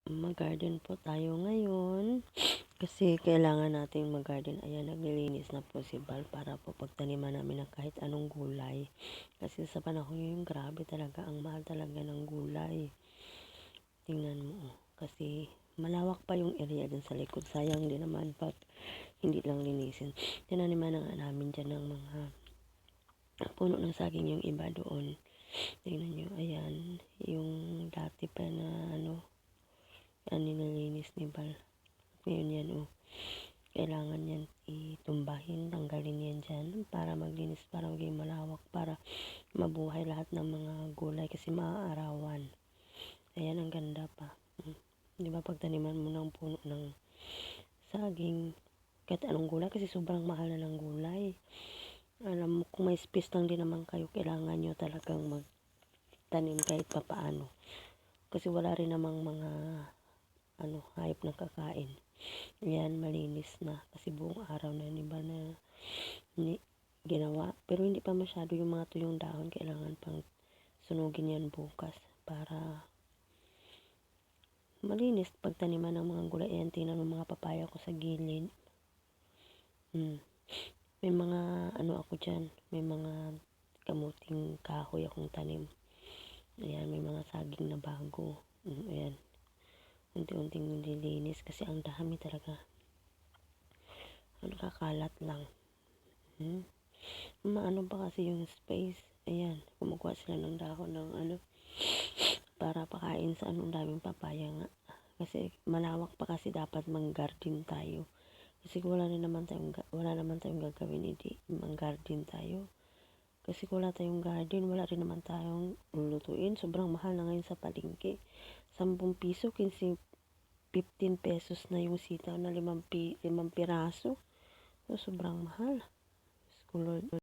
Mag-garden po tayo ngayon kasi kailangan nating mag-garden. Ayan, naglilinis na po si Val para po pagtaniman namin ng kahit anong gulay. Kasi sa panahon ngayon, grabe talaga, ang mahal talaga ng gulay. Tingnan mo, kasi malawak pa yung area dun sa likod. Sayang din naman pag hindi lang linisin. Tinaniman na nga namin dyan ng mga puno ng saging yung iba doon. Tingnan nyo, ayan, yung dati pa na nililinis ni Val. Ngayon yan, kailangan yan itumbahin, tanggalin yan dyan para maglinis, para maging malawak, para mabuhay lahat ng mga gulay kasi maaarawan. Ayan, ang ganda pa. Di ba pagtaniman mo ng puno ng saging, kahit anong gulay, kasi sobrang mahal na ng gulay. Alam mo, kung may space lang din naman kayo, kailangan nyo talagang magtanim kahit papaano. Kasi wala rin namang mga hayop na kakain. Ayan, malinis na kasi buong araw na ginawa. Pero hindi pa masyado yung mga tuyong dahon. Kailangan pang sunugin yan bukas para malinis pagtaniman ng mga gulay. Ayan, tingnan ng mga papaya ko sa gilid. May mga ako dyan. May mga kamuting kahoy akong tanim. Ayan, may mga saging na bago. Ayan. Unti-unting nililinis kasi ang dami talaga. Nakakalat lang. Maano pa kasi yung space. Ayan, kumukuha sila ng dahon ng para pakain sa daming papaya nga. Kasi malawak pa kasi dapat mang-garden tayo. Kasi wala naman tayong gagawin, hindi mang-garden tayo. Kasi kung wala tayong garden, wala rin naman tayong lulutuin. Sobrang mahal na ngayon sa palengke. 10 piso, 15 pesos na yung sitaw na 5 piraso. So, sobrang mahal. Lord.